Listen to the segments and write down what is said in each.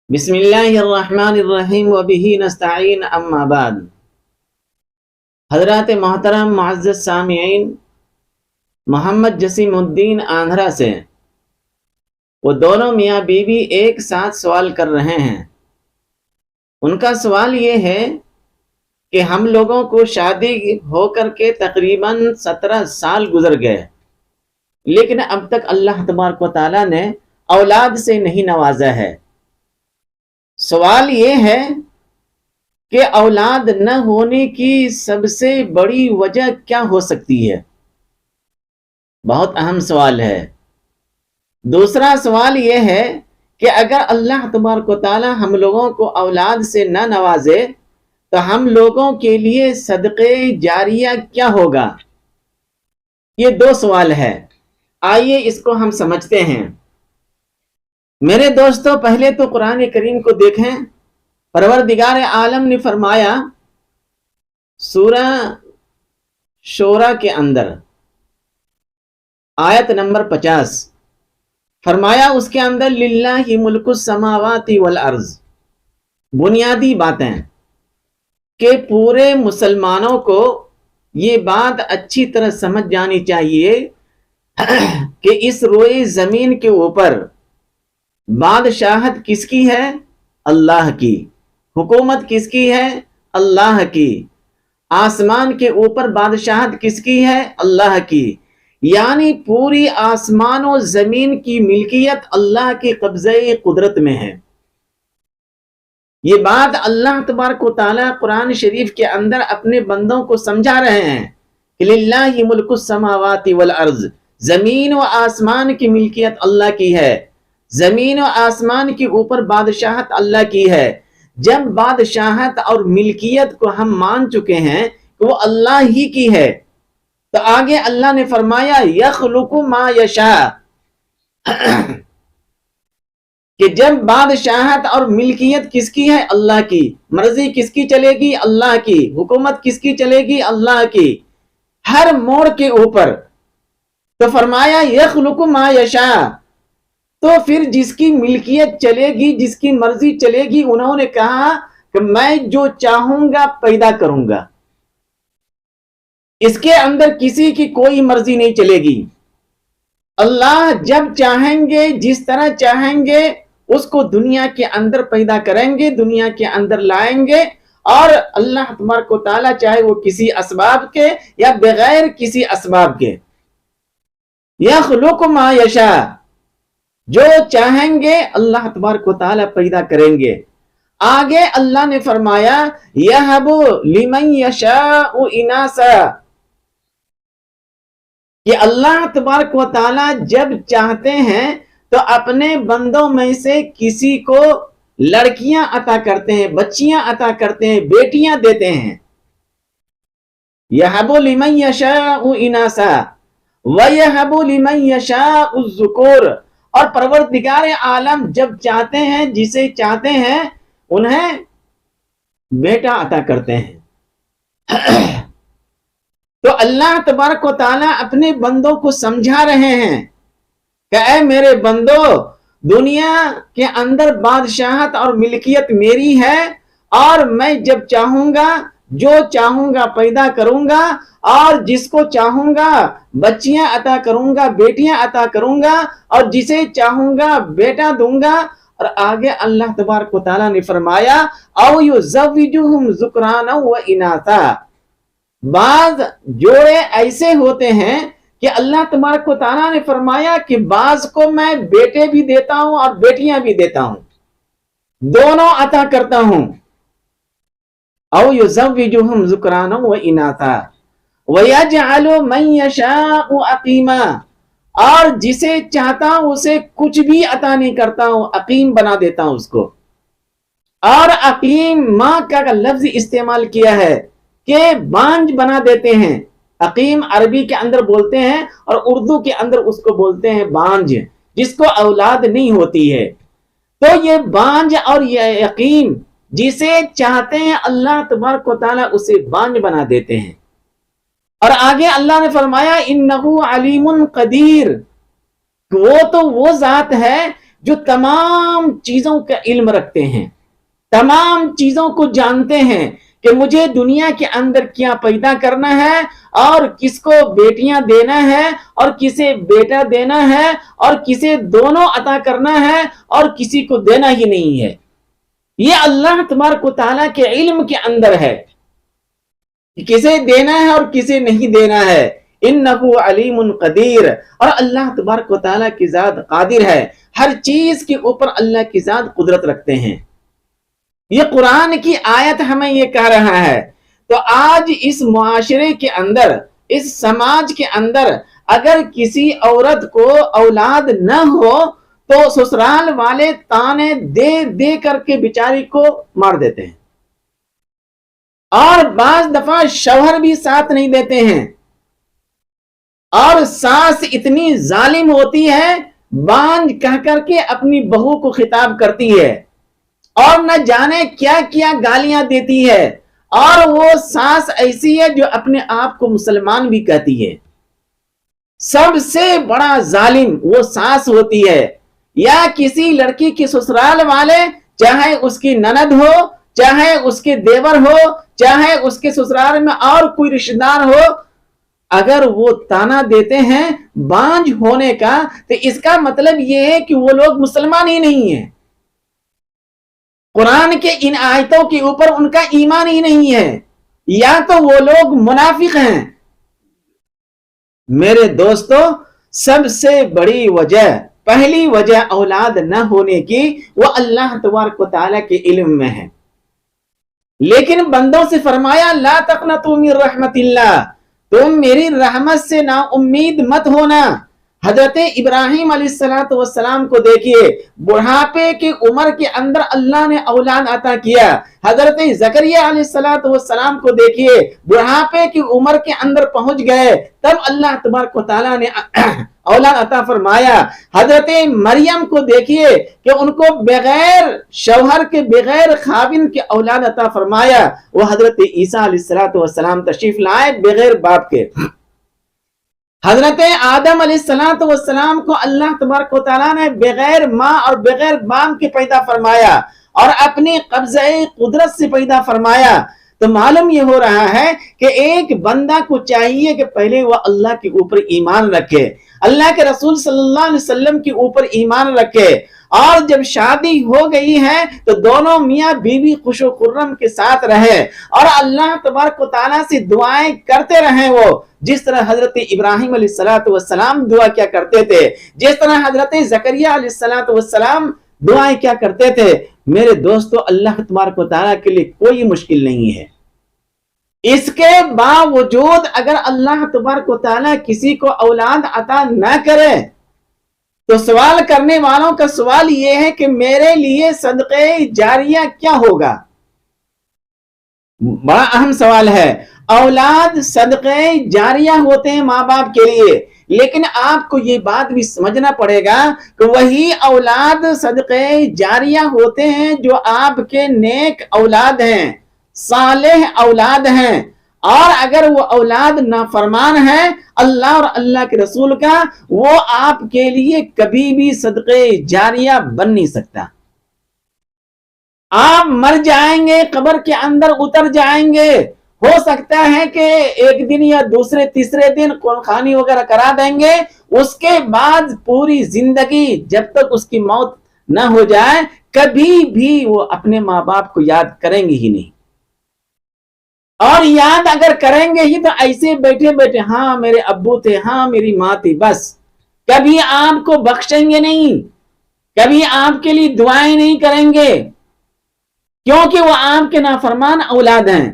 بسم اللہ الرحمن الرحیم وبہ نستعین اما بعد۔ حضرات محترم معزز سامعین، محمد جسیم الدین آندھرا سے وہ دونوں میاں بیوی ایک ساتھ سوال کر رہے ہیں۔ ان کا سوال یہ ہے کہ ہم لوگوں کو شادی ہو کر کے تقریباً 17 سال گزر گئے، لیکن اب تک اللہ تبارک و تعالیٰ نے اولاد سے نہیں نوازا ہے۔ سوال یہ ہے کہ اولاد نہ ہونے کی سب سے بڑی وجہ کیا ہو سکتی ہے؟ بہت اہم سوال ہے۔ دوسرا سوال یہ ہے کہ اگر اللہ تبارک و تعالی ہم لوگوں کو اولاد سے نہ نوازے تو ہم لوگوں کے لیے صدقے جاریہ کیا ہوگا؟ یہ دو سوال ہے، آئیے اس کو ہم سمجھتے ہیں۔ میرے دوستو، پہلے تو قرآن کریم کو دیکھیں۔ پروردگار عالم نے فرمایا سورہ شورى کے اندر آیت نمبر 50، فرمایا اس کے اندر للہ ملک السماوات والارض، بنیادی باتیں کہ پورے مسلمانوں کو یہ بات اچھی طرح سمجھ جانی چاہیے کہ اس روئے زمین کے اوپر بادشاہت کس کی ہے؟ اللہ کی۔ حکومت کس کی ہے؟ اللہ کی۔ آسمان کے اوپر بادشاہت کس کی ہے؟ اللہ کی۔ یعنی پوری آسمان و زمین کی ملکیت اللہ کے قبضہ قدرت میں ہے۔ یہ بات اللہ تبارک و تعالیٰ قرآن شریف کے اندر اپنے بندوں کو سمجھا رہے ہیں کہ للہ ملک السماوات والارض، زمین و آسمان کی ملکیت اللہ کی ہے، زمین و آسمان کے اوپر بادشاہت اللہ کی ہے۔ جب بادشاہت اور ملکیت کو ہم مان چکے ہیں کہ وہ اللہ ہی کی ہے، تو آگے اللہ نے فرمایا یخلق ما یشاء، کہ جب بادشاہت اور ملکیت کس کی ہے؟ اللہ کی۔ مرضی کس کی چلے گی؟ اللہ کی۔ حکومت کس کی چلے گی؟ اللہ کی، ہر موڑ کے اوپر۔ تو فرمایا یخلق ما یشاء، تو پھر جس کی ملکیت چلے گی، جس کی مرضی چلے گی، انہوں نے کہا کہ میں جو چاہوں گا پیدا کروں گا، اس کے اندر کسی کی کوئی مرضی نہیں چلے گی۔ اللہ جب چاہیں گے، جس طرح چاہیں گے، اس کو دنیا کے اندر پیدا کریں گے، دنیا کے اندر لائیں گے، اور اللہ تبارک و تعالیٰ چاہے وہ کسی اسباب کے یا بغیر کسی اسباب کے، یخلق ما یشاء، جو چاہیں گے اللہ تبارک و تعالیٰ پیدا کریں گے۔ آگے اللہ نے فرمایا یہب لمن یشاء اناسا، کہ اللہ تبارک و تعالیٰ جب چاہتے ہیں تو اپنے بندوں میں سے کسی کو لڑکیاں عطا کرتے ہیں، بچیاں عطا کرتے ہیں، بیٹیاں دیتے ہیں۔ یہب لمن یشاء اناسا ویہب لمن یشاء الذکور، اور پروردگار عالم جب چاہتے ہیں، جسے چاہتے ہیں، انہیں بیٹا عطا کرتے ہیں۔ تو اللہ تبارک و تعالیٰ اپنے بندوں کو سمجھا رہے ہیں کہ اے میرے بندو، دنیا کے اندر بادشاہت اور ملکیت میری ہے، اور میں جب چاہوں گا، جو چاہوں گا پیدا کروں گا، اور جس کو چاہوں گا بچیاں عطا کروں گا، بیٹیاں عطا کروں گا، اور جسے چاہوں گا بیٹا دوں گا۔ اور آگے اللہ تبارک و تعالیٰ نے فرمایا او یزوجہم ذکرانا و اناثا، بعض جوڑے ایسے ہوتے ہیں کہ اللہ تبارک و تعالیٰ نے فرمایا کہ بعض کو میں بیٹے بھی دیتا ہوں اور بیٹیاں بھی دیتا ہوں، دونوں عطا کرتا ہوں۔ او یزوجہم ذکرانا و اناثا وَيَجْعَلُ مَن يَشَاءُ عَقِيمًا، اور جسے چاہتا ہوں اسے کچھ بھی عطا نہیں کرتا ہوں، عقیم بنا دیتا ہوں اس کو۔ اور عقیم ماں کا لفظ استعمال کیا ہے کہ بانج بنا دیتے ہیں۔ عقیم عربی کے اندر بولتے ہیں، اور اردو کے اندر اس کو بولتے ہیں بانج، جس کو اولاد نہیں ہوتی ہے۔ تو یہ بانج اور یہ عقیم جسے چاہتے ہیں اللہ تبارک و تعالیٰ اسے بانج بنا دیتے ہیں۔ اور آگے اللہ نے فرمایا انہ علیم قدیر، وہ تو وہ ذات ہے جو تمام چیزوں کا علم رکھتے ہیں، تمام چیزوں کو جانتے ہیں کہ مجھے دنیا کے اندر کیا پیدا کرنا ہے اور کس کو بیٹیاں دینا ہے اور کسے بیٹا دینا ہے اور کسے دونوں عطا کرنا ہے اور کسی کو دینا ہی نہیں ہے، یہ اللہ تبارک و تعالیٰ کے علم کے اندر ہے، کسے دینا ہے اور کسے نہیں دینا ہے۔ انہ علیم قدیر، اور اللہ تبارک و تعالیٰ کی ذات قادر ہے، ہر چیز کے اوپر اللہ کی ذات قدرت رکھتے ہیں۔ یہ قرآن کی آیت ہمیں یہ کہہ رہا ہے۔ تو آج اس معاشرے کے اندر، اس سماج کے اندر اگر کسی عورت کو اولاد نہ ہو تو سسرال والے تانے دے دے کر کے بیچاری کو مار دیتے ہیں، اور بعض دفعہ شوہر بھی ساتھ نہیں دیتے ہیں، اور ساس اتنی ظالم ہوتی ہے، بانجھ کہہ کر کے اپنی بہو کو خطاب کرتی ہے اور نہ جانے کیا کیا گالیاں دیتی ہے، اور وہ ساس ایسی ہے جو اپنے آپ کو مسلمان بھی کہتی ہے۔ سب سے بڑا ظالم وہ ساس ہوتی ہے، یا کسی لڑکی کی سسرال والے، چاہے اس کی نند ہو، چاہے اس کے دیور ہو، چاہے اس کے سسرال میں اور کوئی رشتہ دار ہو، اگر وہ تانا دیتے ہیں بانجھ ہونے کا، تو اس کا مطلب یہ ہے کہ وہ لوگ مسلمان ہی نہیں ہیں، قرآن کے ان آیتوں کے اوپر ان کا ایمان ہی نہیں ہے، یا تو وہ لوگ منافق ہیں۔ میرے دوستو، سب سے بڑی وجہ، پہلی وجہ اولاد نہ ہونے کی وہ اللہ تبارک و تعالیٰ کے علم میں ہے، لیکن بندوں سے فرمایا لا تقنطوا من رحمت اللہ، تم میری رحمت سے نا امید مت ہونا۔ حضرت ابراہیم علیہ السلام کو دیکھیے، بڑھاپے کی عمر کے اندر اللہ نے اولاد عطا کیا۔ حضرت زکریا علیہ السلام کو دیکھیے، بڑھاپے کی عمر کے اندر پہنچ گئے، تب اللہ تبارک و تعالیٰ نے اولاد عطا فرمایا۔ حضرت مریم کو دیکھیے کہ ان کو بغیر شوہر کے، بغیر خاوند کے اولاد عطا فرمایا۔ وہ حضرت عیسیٰ علیہ السلام تشریف لائے بغیر باپ کے۔ حضرت آدم علیہ السلام کو اللہ تبارک و تعالیٰ نے بغیر ماں اور بغیر باپ کے پیدا فرمایا اور اپنی قبضہ قدرت سے پیدا فرمایا۔ تو معلوم یہ ہو رہا ہے کہ ایک بندہ کو چاہیے کہ پہلے وہ اللہ کے اوپر ایمان رکھے، اللہ کے رسول صلی اللہ علیہ وسلم کے اوپر ایمان رکھے، اور جب شادی ہو گئی ہے تو دونوں میاں بیوی خوش و خرم کے ساتھ رہے اور اللہ تبارک و تعالیٰ سے دعائیں کرتے رہیں، وہ جس طرح حضرت ابراہیم علیہ السلام دعا کیا کرتے تھے، جس طرح حضرت زکریا علیہ السلام دعائیں کیا کرتے تھے۔ میرے دوستو، اللہ تبارک و تعالیٰ کے لیے کوئی مشکل نہیں ہے۔ اس کے باوجود اگر اللہ تبارک و تعالیٰ کسی کو اولاد عطا نہ کرے تو سوال کرنے والوں کا سوال یہ ہے کہ میرے لیے صدقہ جاریہ کیا ہوگا؟ بڑا اہم سوال ہے۔ اولاد صدقہ جاریہ ہوتے ہیں ماں باپ کے لیے، لیکن آپ کو یہ بات بھی سمجھنا پڑے گا کہ وہی اولاد صدقہ جاریہ ہوتے ہیں جو آپ کے نیک اولاد ہیں، صالح اولاد ہیں، اور اگر وہ اولاد نافرمان ہے اللہ اور اللہ کے رسول کا، وہ آپ کے لیے کبھی بھی صدقہ جاریہ بن نہیں سکتا۔ آپ مر جائیں گے، قبر کے اندر اتر جائیں گے، ہو سکتا ہے کہ ایک دن یا دوسرے تیسرے دن قربانی وغیرہ کرا دیں گے، اس کے بعد پوری زندگی جب تک اس کی موت نہ ہو جائے کبھی بھی وہ اپنے ماں باپ کو یاد کریں گے ہی نہیں، اور یاد اگر کریں گے ہی تو ایسے بیٹھے بیٹھے، ہاں میرے ابو تھے، ہاں میری ماں تھی، بس کبھی آپ کو بخشیں گے نہیں، کبھی آپ کے لیے دعائیں نہیں کریں گے، کیونکہ وہ آپ کے نافرمان اولاد ہیں۔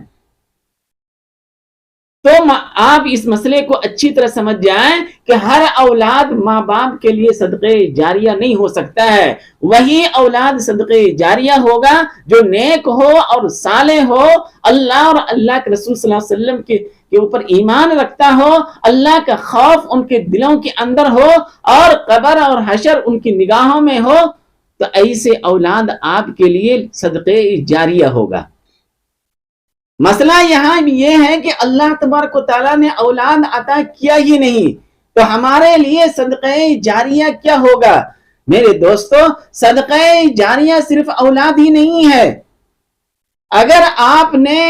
تو آپ اس مسئلے کو اچھی طرح سمجھ جائیں کہ ہر اولاد ماں باپ کے لیے صدقہ جاریہ نہیں ہو سکتا ہے، وہی اولاد صدقہ جاریہ ہوگا جو نیک ہو اور صالح ہو، اللہ اور اللہ کے رسول صلی اللہ علیہ وسلم کے اوپر ایمان رکھتا ہو، اللہ کا خوف ان کے دلوں کے اندر ہو، اور قبر اور حشر ان کی نگاہوں میں ہو، تو ایسے اولاد آپ کے لیے صدقہ جاریہ ہوگا۔ مسئلہ یہاں یہ ہے کہ اللہ تبارک و تعالیٰ نے اولاد عطا کیا ہی نہیں، تو ہمارے لیے صدقہ جاریہ کیا ہوگا؟ میرے دوستو صدقہ جاریہ صرف اولاد ہی نہیں ہے. اگر آپ نے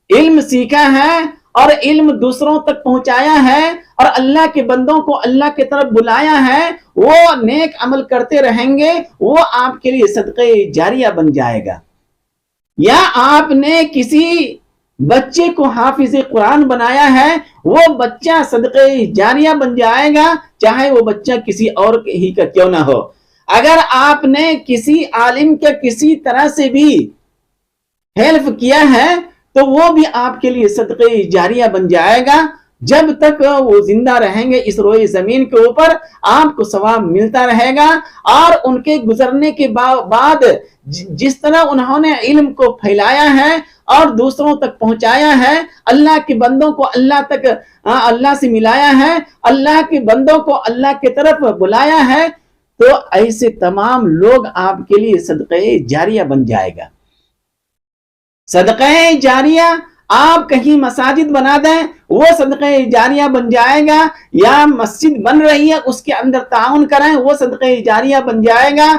علم سیکھا ہے اور علم دوسروں تک پہنچایا ہے اور اللہ کے بندوں کو اللہ کی طرف بلایا ہے، وہ نیک عمل کرتے رہیں گے، وہ آپ کے لیے صدقہ جاریہ بن جائے گا. یا آپ نے کسی بچے کو حافظ قرآن بنایا ہے، وہ بچہ صدقہ جاریہ بن جائے گا، چاہے وہ بچہ کسی اور ہی کا کیوں نہ ہو. اگر آپ نے کسی عالم کا کسی طرح سے بھی ہیلپ کیا ہے تو وہ بھی آپ کے لیے صدقہ جاریہ بن جائے گا. جب تک وہ زندہ رہیں گے اس روئے زمین کے اوپر آپ کو ثواب ملتا رہے گا. اور ان کے گزرنے کے بعد جس طرح انہوں نے علم کو پھیلایا ہے اور دوسروں تک پہنچایا ہے، اللہ کے بندوں کو اللہ سے ملایا ہے، اللہ کے بندوں کو اللہ کی طرف بلایا ہے، تو ایسے تمام لوگ آپ کے لیے صدقہ جاریہ بن جائے گا. صدقہ جاریہ آپ کہیں مساجد بنا دیں، وہ صدقہ جاریہ بن جائے گا. یا مسجد بن رہی ہے اس کے اندر تعاون کریں، وہ صدقہ جاریہ بن جائے گا.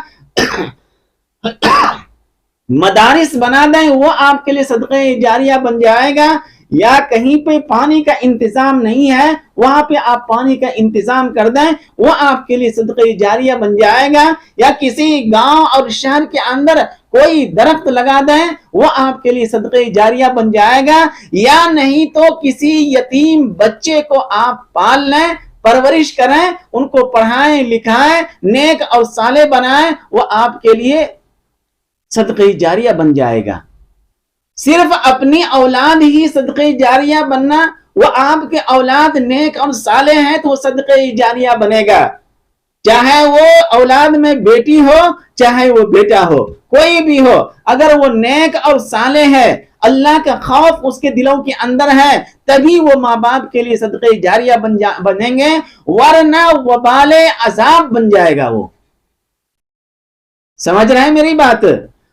مدارس بنا دیں، وہ آپ کے لیے صدقہ جاریہ بن جائے گا. یا کہیں پہ پانی کا انتظام نہیں ہے، وہاں پہ آپ پانی کا انتظام کر دیں، وہ آپ کے لیے صدقہ جاریہ بن جائے گا. یا کسی گاؤں اور شہر کے اندر کوئی درخت لگا دیں، وہ آپ کے لیے صدقہ جاریہ بن جائے گا. یا نہیں تو کسی یتیم بچے کو آپ پال لیں، پرورش کریں، ان کو پڑھائیں لکھائیں، نیک اور صالح بنائیں، وہ آپ کے لیے صدقہ جاریہ بن جائے گا. صرف اپنی اولاد ہی صدقہ جاریہ بننا، وہ آپ کے اولاد نیک اور صالح ہیں تو وہ صدقہ جاریہ بنے گا. چاہے وہ اولاد میں بیٹی ہو چاہے وہ بیٹا ہو، کوئی بھی ہو، اگر وہ نیک اور صالح ہے، اللہ کا خوف اس کے دلوں کے اندر ہے، تبھی وہ ماں باپ کے لیے صدقہ جاریہ بنیں گے، ورنہ وبال عذاب بن جائے گا. وہ سمجھ رہے ہیں میری بات؟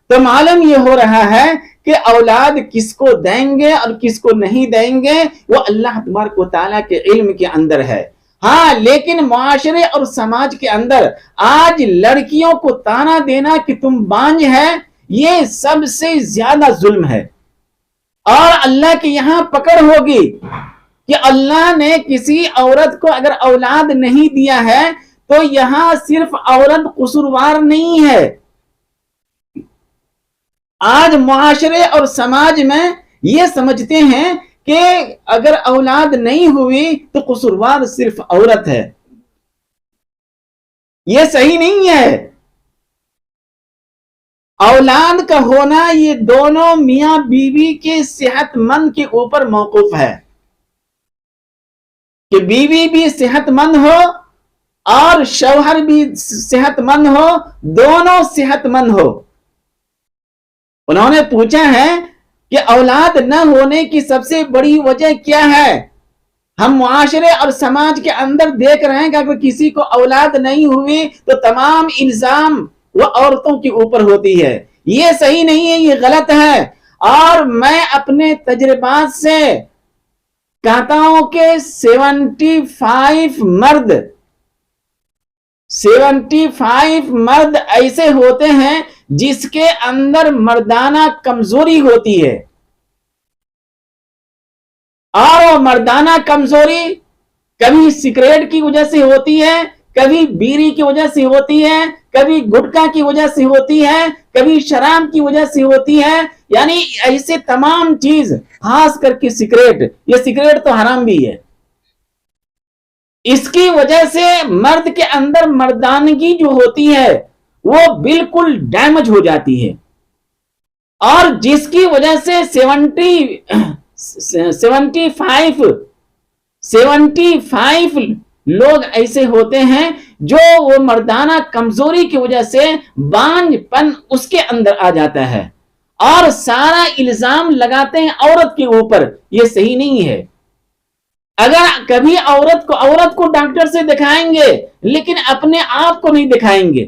تو معلوم یہ ہو رہا ہے کہ اولاد کس کو دیں گے اور کس کو نہیں دیں گے وہ اللہ تبارک و تعالیٰ کے علم کے اندر ہے. ہاں، لیکن معاشرے اور سماج کے اندر آج لڑکیوں کو تانا دینا کہ تم بانجھ ہے، یہ سب سے زیادہ ظلم ہے. اور اللہ کے یہاں پکڑ ہوگی کہ اللہ نے کسی عورت کو اگر اولاد نہیں دیا ہے تو یہاں صرف عورت قصوروار نہیں ہے. آج معاشرے اور سماج میں یہ سمجھتے ہیں کہ اگر اولاد نہیں ہوئی تو قصوروار صرف عورت ہے. یہ صحیح نہیں ہے. اولاد کا ہونا یہ دونوں میاں بیوی کے صحت مند کے اوپر موقوف ہے کہ بیوی بھی صحت مند ہو اور شوہر بھی صحت مند ہو، دونوں صحت مند ہو. انہوں نے پوچھا ہے کہ اولاد نہ ہونے کی سب سے بڑی وجہ کیا ہے؟ ہم معاشرے اور سماج کے اندر دیکھ رہے ہیں کہ اگر کسی کو اولاد نہیں ہوئی تو تمام الزام وہ عورتوں کے اوپر ہوتی ہے. یہ صحیح نہیں ہے، یہ غلط ہے. اور میں اپنے تجربات سے کہتا ہوں کہ 75 مرد ایسے ہوتے ہیں جس کے اندر مردانہ کمزوری ہوتی ہے. اور وہ مردانہ کمزوری کبھی سگریٹ کی وجہ سے ہوتی ہے، کبھی بیڑی کی وجہ سے ہوتی ہے، کبھی گٹکا کی وجہ سے ہوتی ہے، کبھی شراب کی وجہ سے ہوتی ہے. یعنی ایسے تمام چیز، خاص کر کے سگریٹ، یہ سگریٹ تو حرام بھی ہے، اس کی وجہ سے مرد کے اندر مردانگی جو ہوتی ہے وہ بالکل ڈیمیج ہو جاتی ہے. اور جس کی وجہ سے 75 لوگ ایسے ہوتے ہیں جو وہ مردانہ کمزوری کی وجہ سے بانجھ پن اس کے اندر آ جاتا ہے اور سارا الزام لگاتے ہیں عورت کے اوپر. یہ صحیح نہیں ہے. اگر کبھی عورت کو ڈاکٹر سے دکھائیں گے لیکن اپنے آپ کو نہیں دکھائیں گے،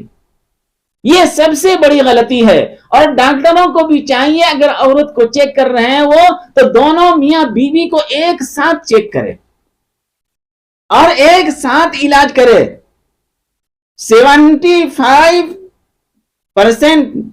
یہ سب سے بڑی غلطی ہے. اور ڈاکٹروں کو بھی چاہیے اگر عورت کو چیک کر رہے ہیں وہ تو دونوں میاں بیوی کو ایک ساتھ چیک کرے اور ایک ساتھ علاج کرے. 75%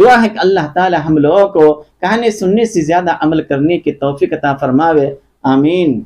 دعا ہے کہ اللہ تعالی ہم لوگوں کو کہنے سننے سے زیادہ عمل کرنے کی توفیق عطا فرماوے، آمین۔